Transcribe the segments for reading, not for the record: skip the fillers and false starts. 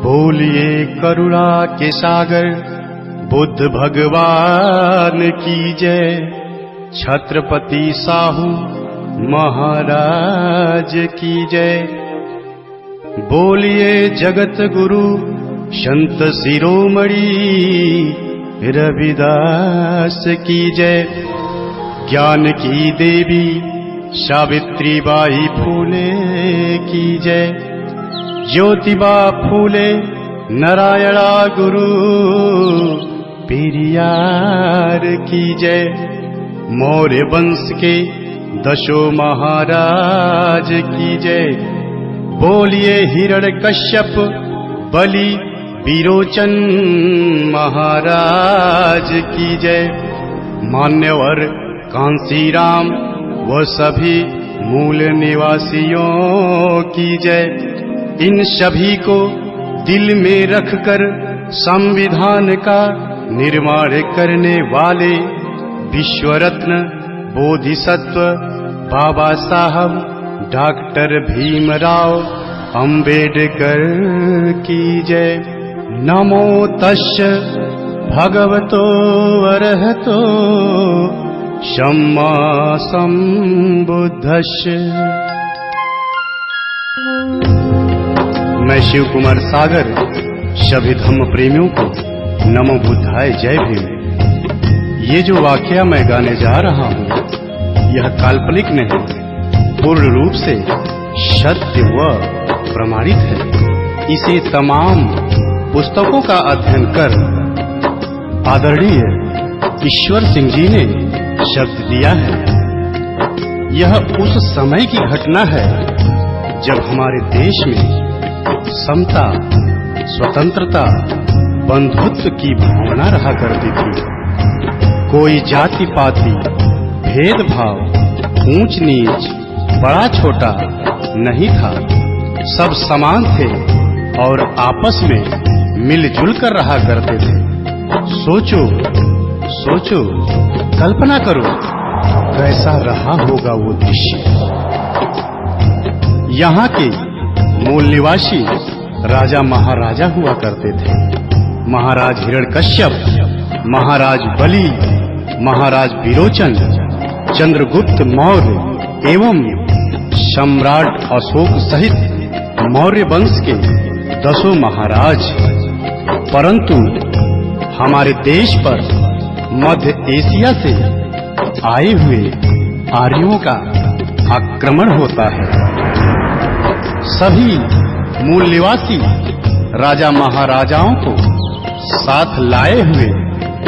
बोलिए करुणा के सागर बुद्ध भगवान की जय। छत्रपति साहू महाराज की जय। बोलिए जगत गुरु संत शिरोमणि रविदास की जय। ज्ञान की देवी सावित्री बाई फूले की जय। ज्योतिबा फूले नारायणा गुरु पेरियार की जय। मौर्य वंश के दशो महाराज की जय। बोलिए हिरण्यकश्यप बलि विरोचन महाराज की जय। मान्यवर कांसीराम व सभी मूल निवासियों की जय। इन सभी को दिल में रखकर संविधान का निर्माण करने वाले विश्व रत्न बोधिसत्व बाबा साहब डॉक्टर भीमराव अंबेडकर की जय। नमो तस्य भगवतो अरहतो सम्मा संबुद्धस्य। मैं शिव कुमार सागर सभी धम्म प्रेमियों को नमो बुद्धाय जय भीम। ये जो वाकया मैं गाने जा रहा हूँ यह काल्पनिक नहीं, पूर्ण रूप से सत्य व प्रमाणित है। इसे तमाम पुस्तकों का अध्ययन कर आदरणीय ईश्वर सिंह जी ने शब्द दिया है। यह उस समय की घटना है जब हमारे देश में समता, स्वतंत्रता, बंधुत्व की भावना रहा करती थी। कोई जाति पाति, भेदभाव, ऊंच नीच, बड़ा छोटा नहीं था। सब समान थे और आपस में मिलजुल कर रहा करते थे। सोचो सोचो, कल्पना करो कैसा रहा होगा वो दृश्य। यहाँ के मूल निवासी राजा महाराजा हुआ करते थे। महाराज हिरण्यकश्यप, महाराज बलि, महाराज विरोचन, चंद्रगुप्त मौर्य एवं सम्राट अशोक सहित मौर्य वंश के 10 महाराज। परंतु हमारे देश पर मध्य एशिया से आए हुए आर्यों का आक्रमण होता है। सभी मूल निवासी राजा महाराजाओं को साथ लाए हुए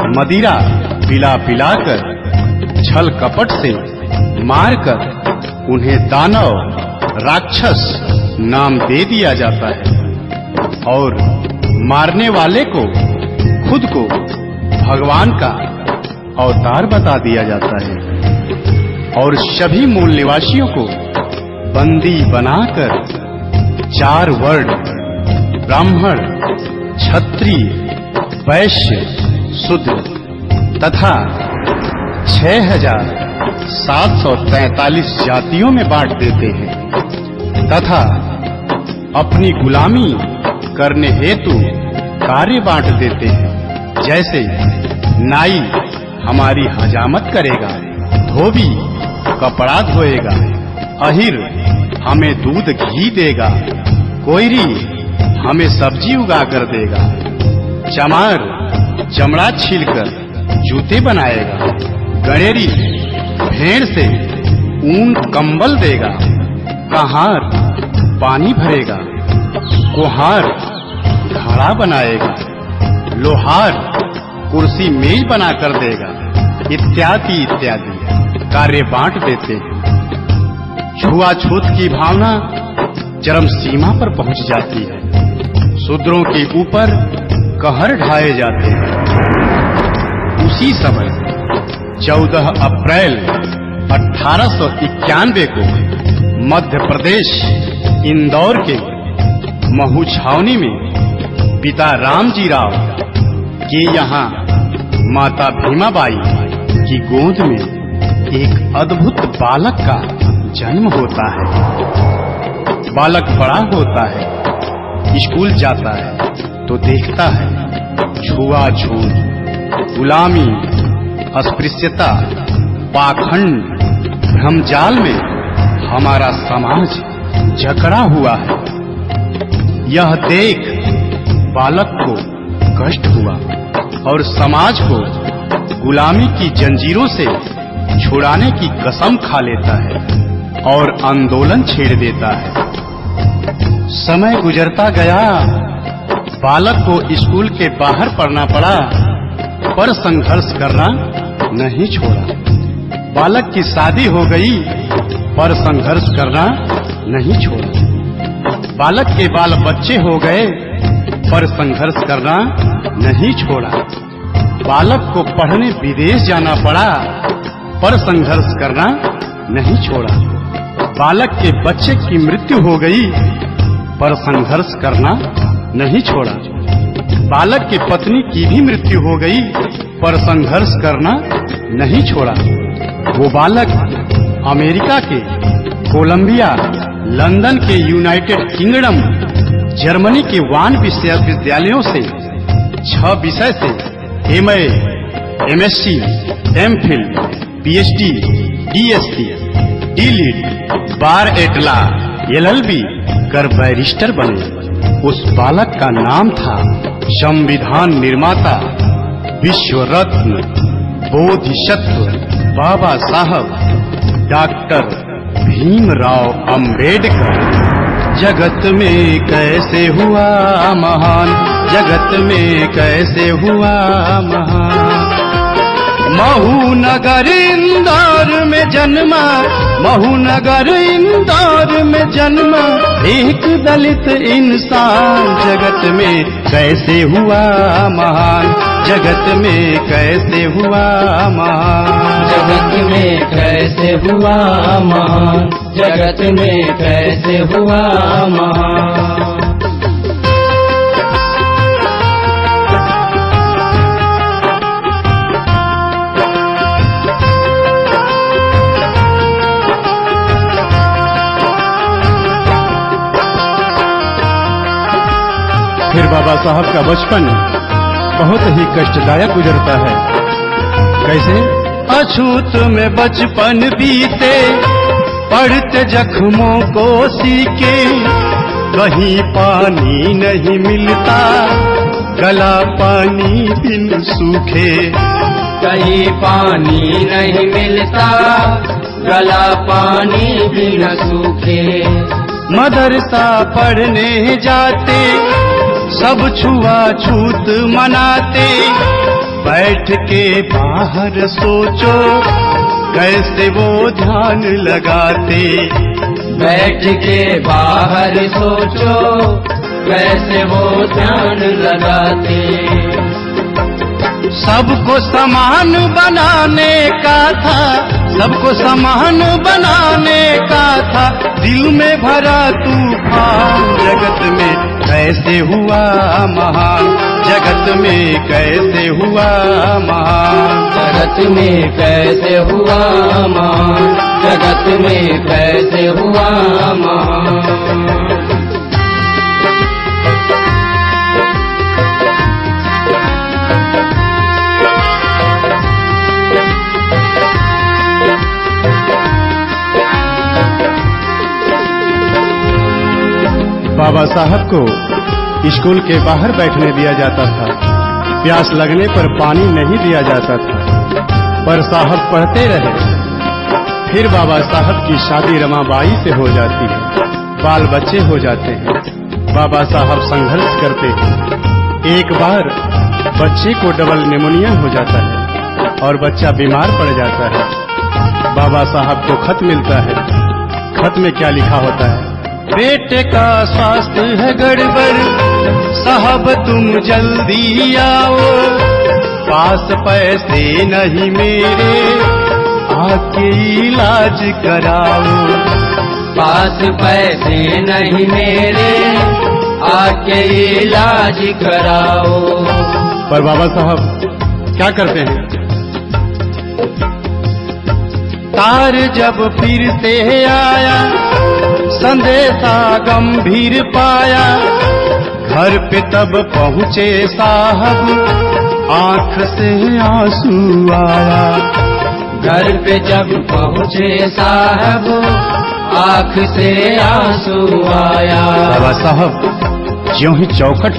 मदिरा पिला पिलाकर, छल कपट से मारकर उन्हें दानव, राक्षस नाम दे दिया जाता है और मारने वाले को खुद को भगवान का अवतार बता दिया जाता है और सभी मूल निवासियों को बंदी बनाकर 4 वर्ण ब्राह्मण, क्षत्रिय, वैश्य, शूद्र तथा 6743 जातियों में बांट देते हैं तथा अपनी गुलामी करने हेतु कार्य बांट देते हैं। जैसे नाई हमारी हजामत करेगा, धोबी कपड़ा धोएगा, अहिर हमें दूध घी देगा, कोयरी हमें सब्जी उगा कर देगा, चमार चमड़ा छीलकर जूते बनाएगा, गणेरी भेड़ से ऊन कंबल देगा, कहार पानी भरेगा, कुम्हार घड़ा बनाएगा, लोहार कुर्सी मेज बना कर देगा, इत्यादि इत्यादि कार्य बांट देते हैं। छुआछूत की भावना चरम सीमा पर पहुंच जाती है। शूद्रों के ऊपर कहर ढाए जाते हैं। उसी समय 14 अप्रैल 1891 को मध्य प्रदेश इंदौर के महू छावनी में पिता रामजी राव के यहाँ माता भीमाबाई की गोद में एक अद्भुत बालक का जन्म होता है। बालक बड़ा होता है, स्कूल जाता है तो देखता है छुआछूत, गुलामी, अस्पृश्यता, पाखंड, भ्रमजाल में हमारा समाज जकड़ा हुआ है। यह देख बालक को कष्ट हुआ और समाज को गुलामी की जंजीरों से छुड़ाने की कसम खा लेता है और आंदोलन छेड़ देता है। समय गुजरता गया, बालक को स्कूल के बाहर पढ़ना पड़ा, पर संघर्ष करना नहीं छोड़ा। बालक की शादी हो गई, पर संघर्ष करना नहीं छोड़ा। बालक के बाल बच्चे हो गए, पर संघर्ष करना नहीं छोड़ा। बालक को पढ़ने विदेश जाना पड़ा, पर संघर्ष करना नहीं छोड़ा। बालक के बच्चे की मृत्यु हो गई, पर संघर्ष करना नहीं छोड़ा। बालक की पत्नी की भी मृत्यु हो गई, पर संघर्ष करना नहीं छोड़ा। वो बालक अमेरिका के कोलंबिया, लंदन के यूनाइटेड किंगडम, जर्मनी के वान विश्वविद्यालयों से 6 विषय से MA, MSc, MPhil, PhD, DSc, DLitt, बार एट लॉ, LLB कर बैरिस्टर बने। उस बालक का नाम था संविधान निर्माता, विश्व रत्न, बोधिसत्व बाबा साहब डॉक्टर भीमराव अंबेडकर। जगत में कैसे हुआ महान, जगत में कैसे हुआ महान। महू नगर इंदौर में जन्मा, महू नगर इंदौर में जन्मा एक दलित इंसान। जगत में कैसे हुआ महान, जगत में कैसे हुआ महान। जगत में कैसे हुआ महान, जगत में कैसे हुआ महान। फिर बाबा साहब का बचपन बहुत ही कष्टदायक गुजरता है। कैसे? अछूत में बचपन बीते, पढ़ते जख्मों को सीके, कहीं पानी नहीं मिलता, गला पानी बिन सूखे। कहीं पानी नहीं मिलता, गला पानी बिन सूखे। मदरसा पढ़ने जाते, सब छुआछूत मनाते, बैठ के बाहर सोचो कैसे वो ध्यान लगाते। बैठ के बाहर सोचो कैसे वो ध्यान लगाते। सबको समान बनाने का था, सबको समान बनाने का था, दिल में भरा तूफान। जगत में कैसे हुआ महान, जगत में कैसे हुआ महान। जगत में कैसे हुआ महान, जगत में कैसे हुआ महान। बाबा साहब को स्कूल के बाहर बैठने दिया जाता था, प्यास लगने पर पानी नहीं दिया जाता था, पर साहब पढ़ते रहे। फिर बाबा साहब की शादी रमाबाई से हो जाती है, बाल बच्चे हो जाते हैं। बाबा साहब संघर्ष करते हैं। एक बार बच्चे को डबल निमोनिया हो जाता है और बच्चा बीमार पड़ जाता है। बाबा साहब को खत मिलता है। खत में क्या लिखा होता है? बेटे का स्वास्थ्य है गड़बड़, साहब तुम जल्दी आओ, पास पैसे नहीं मेरे, आके इलाज कराओ। पास पैसे नहीं मेरे, आके इलाज कराओ। पर बाबा साहब क्या करते हैं? तार जब फिर से आया, संदेशा गंभीर पाया। घर पे तब पहुँचे साहब, आंख से आंसू आया। घर पे जब पहुँचे साहब, आंख से आंसू आया। बाबा साहब ज्यों ही चौखट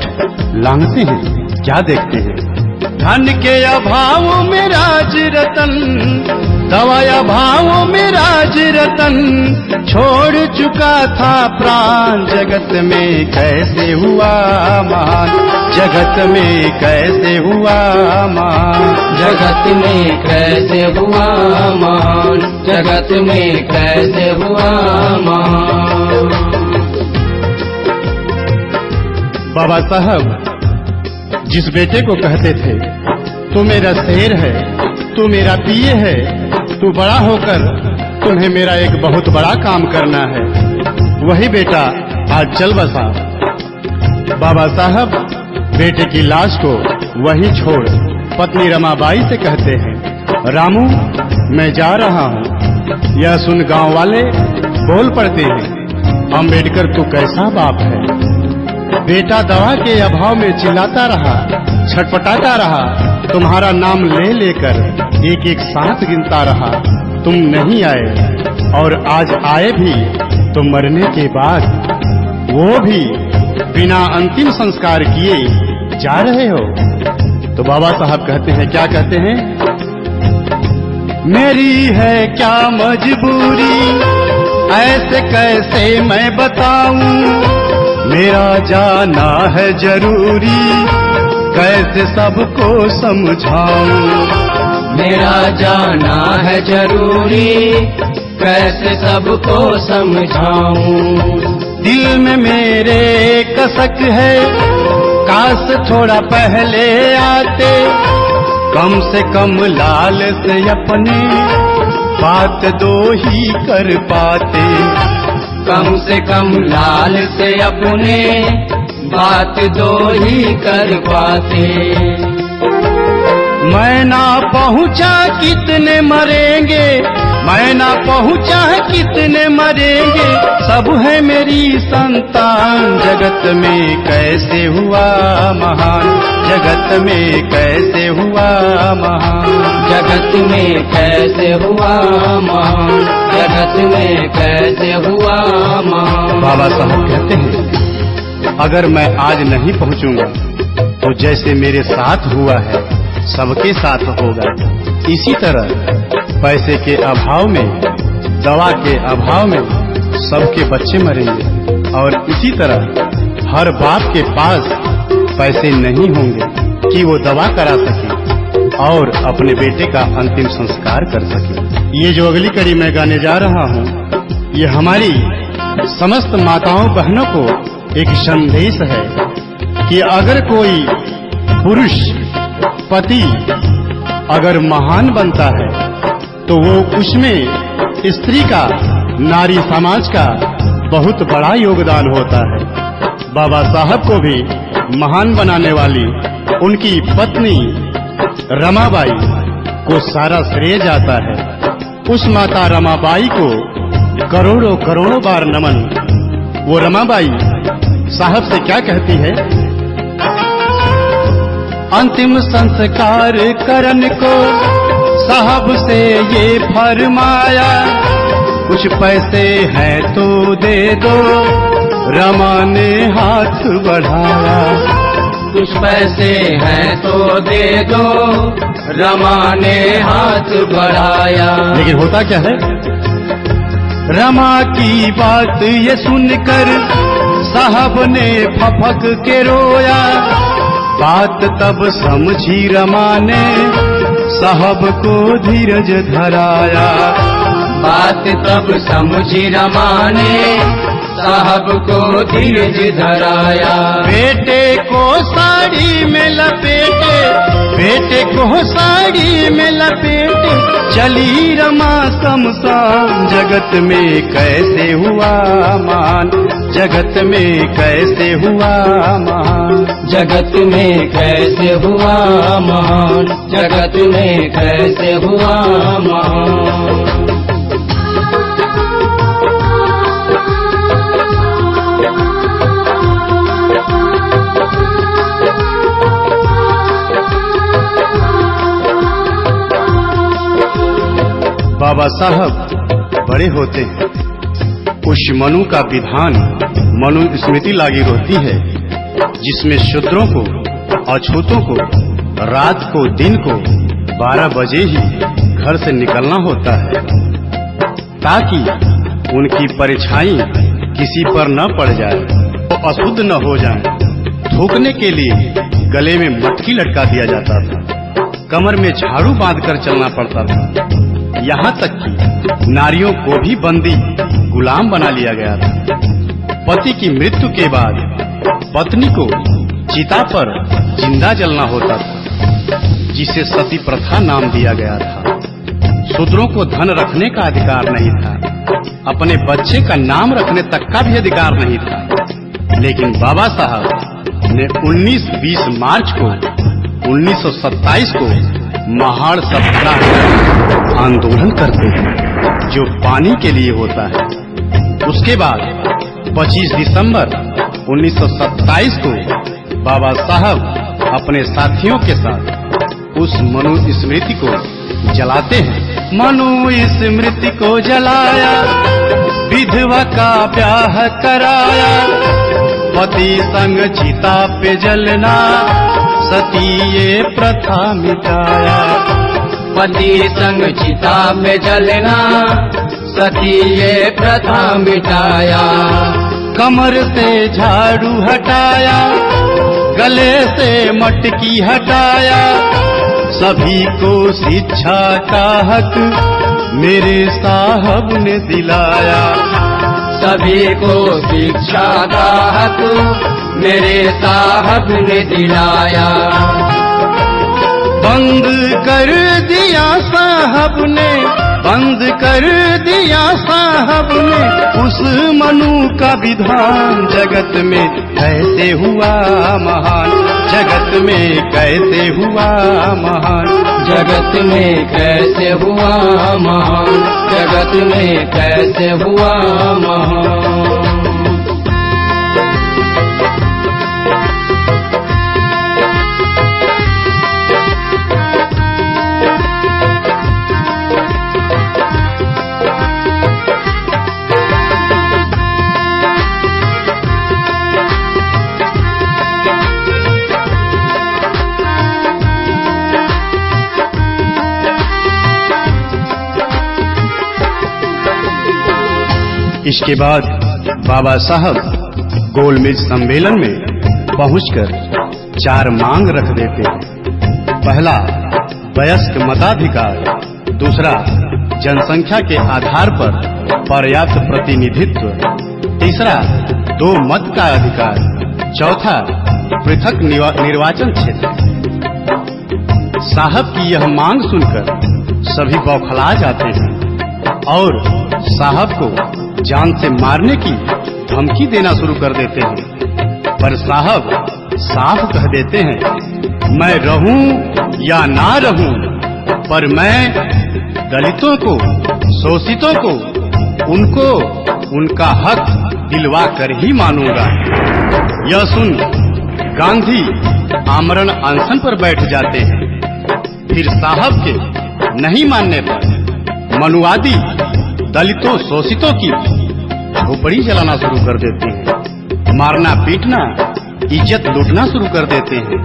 लांघते हैं, क्या देखते हैं? धन के अभाव में राज रतन, दवाया भाव में राज रतन, छोड़ चुका था प्राण। जगत में कैसे हुआ मान, जगत में कैसे हुआ मान, जगत में कैसे हुआ मान, जगत में कैसे हुआ मान। बाबा साहब जिस बेटे को कहते थे तू मेरा शेर है, तू मेरा पिए है, तू बड़ा होकर तुम्हें मेरा एक बहुत बड़ा काम करना है, वही बेटा आज चल बसा। बाबा साहब बेटे की लाश को वहीं छोड़ पत्नी रमाबाई से कहते हैं, रामू मैं जा रहा हूँ। यह सुन गांव वाले बोल पड़ते हैं, अम्बेडकर तू कैसा बाप है। बेटा दवा के अभाव में चिल्लाता रहा, छटपटाता रहा, तुम्हारा नाम ले लेकर एक एक सांस गिनता रहा। तुम नहीं आए और आज आए भी तो मरने के बाद, वो भी बिना अंतिम संस्कार किए जा रहे हो। तो बाबा साहब कहते हैं, क्या कहते हैं? मेरी है क्या मजबूरी, ऐसे कैसे मैं बताऊं, मेरा जाना है जरूरी, कैसे सबको समझाऊं। मेरा जाना है जरूरी, कैसे सबको समझाऊं। दिल में मेरे कसक है, काश थोड़ा पहले आते, कम से कम लाल से अपनी बात दो ही कर पाते। कम से कम लाल से अपने बात दो ही कर पाते। मैं ना पहुँचा कितने मरेंगे, मैं ना पहुँचा कितने मरेंगे, सब है मेरी संतान। जगत में कैसे हुआ महान, जगत में कैसे हुआ महान, जगत में कैसे हुआ महान, जगत में कैसे हुआ महान। बाबा साहब कहते हैं, अगर मैं आज नहीं पहुंचूंगा तो जैसे मेरे साथ हुआ है सबके साथ होगा। इसी तरह पैसे के अभाव में, दवा के अभाव में सबके बच्चे मरेंगे, और इसी तरह हर बाप के पास पैसे नहीं होंगे कि वो दवा करा सके और अपने बेटे का अंतिम संस्कार कर सके। ये जो अगली कड़ी मैं गाने जा रहा हूँ, ये हमारी समस्त माताओं बहनों को एक संदेश है कि अगर कोई पुरुष पति अगर महान बनता है तो वो उसमें स्त्री का, नारी समाज का बहुत बड़ा योगदान होता है। बाबा साहब को भी महान बनाने वाली उनकी पत्नी रमाबाई को सारा श्रेय जाता है। उस माता रमाबाई को करोड़ों करोड़ों बार नमन। वो रमाबाई साहब से क्या कहती है? अंतिम संस्कार करन को साहब से ये फरमाया, कुछ पैसे हैं तो दे दो, रमा ने हाथ बढ़ाया। कुछ पैसे हैं तो दे दो, रमा ने हाथ बढ़ाया। लेकिन होता क्या है? रमा की बात ये सुनकर साहब ने फफक के रोया। बात तब समझी रमा ने, साहब को धीरज धराया। बात तब समझी रमा ने, साहब को धीरज धराया। बेटे को साड़ी में लपेटे, बेटे को साड़ी में लपेटे चली रमा शमशान। जगत में कैसे हुआ मान, जगत में कैसे हुआ मान, जगत में कैसे हुआ मान, जगत में कैसे हुआ मान। बाबा साहब बड़े होते हैं, उस मनु का विधान मनु स्मृति लागी होती है, जिसमें शूद्रों को, अछूतों को रात को दिन को 12 बजे ही घर से निकलना होता है, ताकि उनकी परछाई किसी पर न पड़ जाए, तो अशुद्ध न हो जाए। थूकने के लिए गले में मटकी लटका दिया जाता था, कमर में झाड़ू बांधकर चलना पड़ता था। यहाँ तक कि नारियों को भी बंदी गुलाम बना लिया गया था। पति की मृत्यु के बाद पत्नी को चिता पर जिंदा जलना होता था, जिसे सती प्रथा नाम दिया गया था। शूद्रों को धन रखने का अधिकार नहीं था, अपने बच्चे का नाम रखने तक का भी अधिकार नहीं था। लेकिन बाबा साहब ने 19-20 मार्च को 1927 को महाड़ सत्याग्रह आंदोलन करते हैं, जो पानी के लिए होता है। उसके बाद 25 दिसंबर 1927 को बाबा साहब अपने साथियों के साथ उस मनु स्मृति को जलाते हैं। मनु स्मृति को जलाया, विधवा का ब्याह कराया, पति संग चिता पे जलना, सती ये प्रथा मिटाया। पति संग चिता पे जलना, सती ये प्रथा मिटाया। कमर से झाड़ू हटाया, गले से मटकी हटाया, सभी को शिक्षा का हक मेरे साहब ने दिलाया। सभी को शिक्षा का हक मेरे साहब ने दिलाया। बंद कर दिया साहब ने, बंद कर दिया साहब ने उस मनु का विधान। जगत में कैसे हुआ महान, जगत में कैसे हुआ महान, जगत में कैसे हुआ महान, जगत में कैसे हुआ महान। इसके बाद बाबा साहब गोलमेज सम्मेलन में पहुंचकर 4 मांग रख देते हैं। पहला, वयस्क मताधिकार। दूसरा, जनसंख्या के आधार पर पर्याप्त प्रतिनिधित्व। तीसरा, 2 मत का अधिकार। चौथा, पृथक निर्वाचन क्षेत्र। साहब की यह मांग सुनकर सभी बौखला जाते हैं और साहब को जान से मारने की धमकी देना शुरू कर देते हैं। पर साहब साफ कह देते हैं, मैं रहूं या ना रहूं, पर मैं दलितों को, शोषितों को, उनको उनका हक दिलवा कर ही मानूंगा। यह सुन गांधी आमरण अनशन पर बैठ जाते हैं। फिर साहब के नहीं मानने पर मनुवादी दलितों, शोषितों की झोपड़ी जलाना शुरू कर देते हैं, मारना पीटना, इज्जत लूटना शुरू कर देते हैं।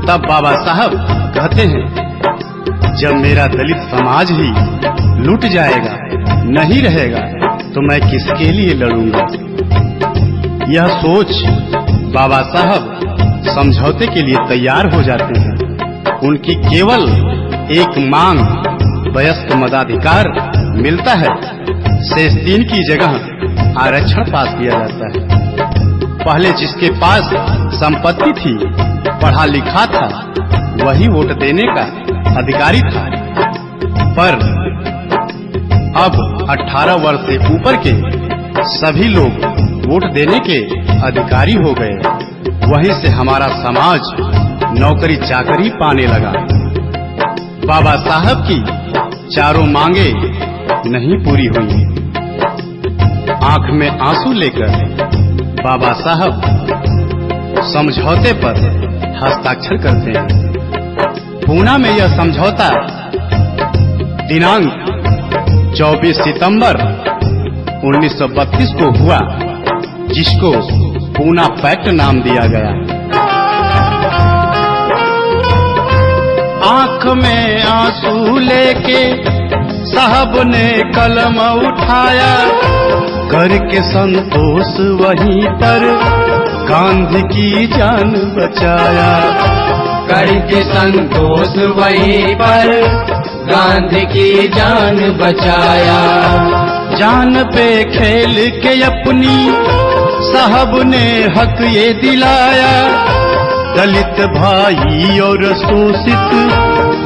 तब बाबा साहब कहते हैं, जब मेरा दलित समाज ही लूट जाएगा, नहीं रहेगा, तो मैं किसके लिए लड़ूंगा। यह सोच बाबा साहब समझौते के लिए तैयार हो जाते हैं। उनकी केवल एक मांग, वयस्क मताधिकार मिलता है। शेष 3 की जगह आरक्षण पास किया जाता है। पहले जिसके पास संपत्ति थी, पढ़ा लिखा था, वही वोट देने का अधिकारी था। पर अब 18 वर्ष से ऊपर के सभी लोग वोट देने के अधिकारी हो गए। वहीं से हमारा समाज नौकरी चाकरी पाने लगा। बाबा साहब की 4 मांगे नहीं पूरी हुई। आंख में आंसू लेकर बाबा साहब समझौते पर हस्ताक्षर करते हैं। पूना में यह समझौता दिनांक 24 सितंबर 1932 को हुआ, जिसको पूना पैक्ट नाम दिया गया। आंख में आंसू लेके साहब ने कलम उठाया, करके संतोष वहीं पर गांधी की जान बचाया। करके संतोष वहीं पर गांधी की जान बचाया। जान पे खेल के अपनी साहब ने हक ये दिलाया, दलित भाई और शोषित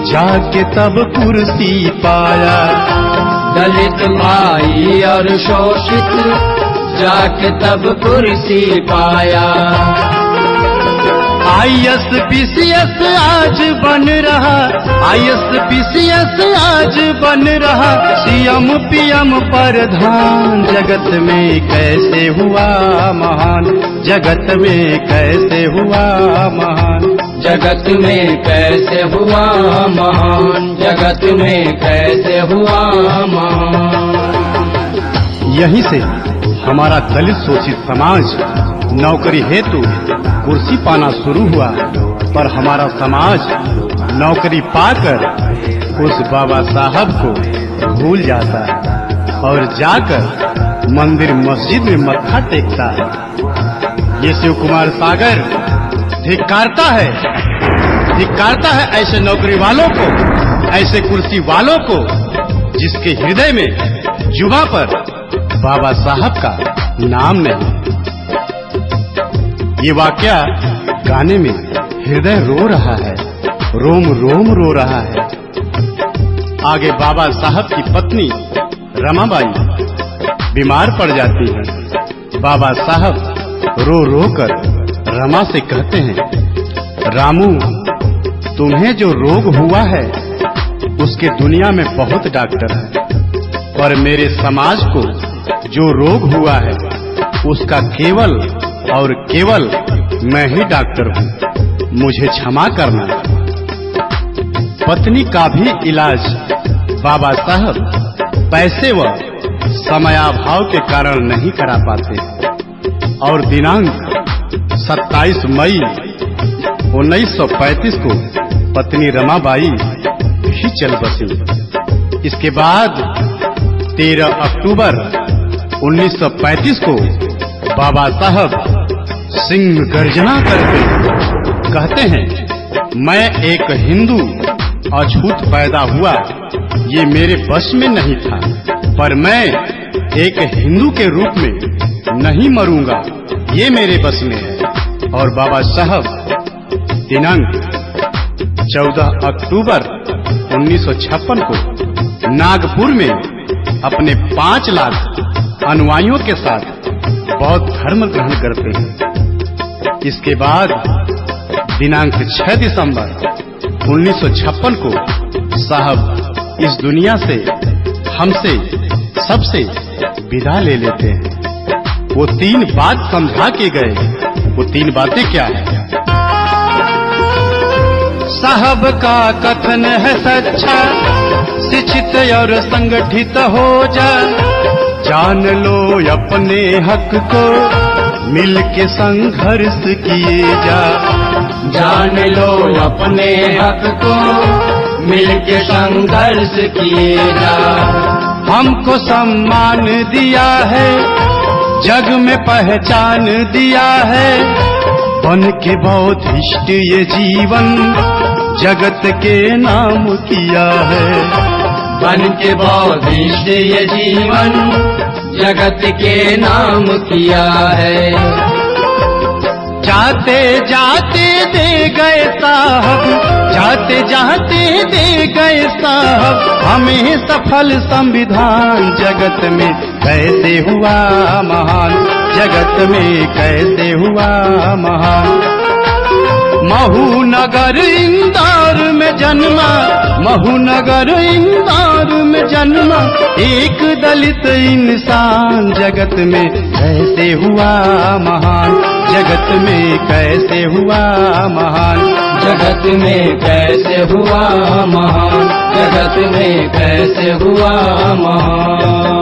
जाके तब कुर्सी पाया। दलित भाई और शोषित जाके तब कुर्सी पाया। ISPCS आज बन रहा, ISPCS आज बन रहा, CM PM प्रधान। जगत में कैसे हुआ महान, जगत में कैसे हुआ महान, जगत में कैसे हुआ महान, जगत में कैसे हुआ महान। यहीं से हमारा दलित शोषित समाज नौकरी हेतु कुर्सी पाना शुरू हुआ, पर हमारा समाज नौकरी पाकर उस बाबा साहब को भूल जाता है और जाकर मंदिर मस्जिद में मत्था टेकता है। ये शिव कुमार सागर धिक्कारता है ऐसे नौकरी वालों को, ऐसे कुर्सी वालों को, जिसके हृदय में जुबां पर बाबा साहब का नाम नहीं। ये वाकया गाने में हृदय रो रहा है, रोम रोम रो रहा है। आगे बाबा साहब की पत्नी रमाबाई बीमार पड़ जाती है। बाबा साहब रो रो कर रमा से कहते हैं, रामू, तुम्हें जो रोग हुआ है उसके दुनिया में बहुत डॉक्टर हैं, पर मेरे समाज को जो रोग हुआ है उसका केवल और केवल मैं ही डॉक्टर हूँ, मुझे क्षमा करना। पत्नी का भी इलाज बाबा साहब पैसे व समयाभाव के कारण नहीं करा पाते और दिनांक 27 मई 1935 को पत्नी रमाबाई भी चल बसी। इसके बाद 13 अक्टूबर 1935 को बाबा साहब सिंह गर्जना करके कहते हैं, मैं एक हिंदू अछूत पैदा हुआ, ये मेरे बस में नहीं था, पर मैं एक हिंदू के रूप में नहीं मरूंगा, ये मेरे बस में है। और बाबा साहब दिनांक 14 अक्टूबर 1956 को नागपुर में अपने 5 लाख अनुयायियों के साथ बौद्ध धर्म ग्रहण करते हैं। इसके बाद दिनांक 6 दिसंबर 1956 को साहब इस दुनिया से हमसे सबसे विदा ले लेते हैं। वो 3 बात समझा के गए, वो 3 बातें क्या है? साहब का कथन है सच्चा, शिक्षित और संगठित हो जा, जान लो अपने हक को, मिल के संघर्ष किए जा। जान लो अपने हक को, मिल के संघर्ष किए जा। हमको सम्मान दिया है, जग में पहचान दिया है, बन के बौद्धिष्ट ये जीवन जगत के नाम किया है। बन के बौद्धिष्ट ये जीवन जगत के नाम किया है। जाते जाते दे गए साहब, जाते जाते दे गए साहब, हमें सफल संविधान। जगत में कैसे हुआ महान, जगत में कैसे हुआ महान। महू नगर इंदौर में जन्मा, महू नगर इंदौर में जन्मा, एक दलित इंसान। जगत में कैसे हुआ महान, जगत में कैसे हुआ महान, जगत में कैसे हुआ महान, जगत में कैसे हुआ महान।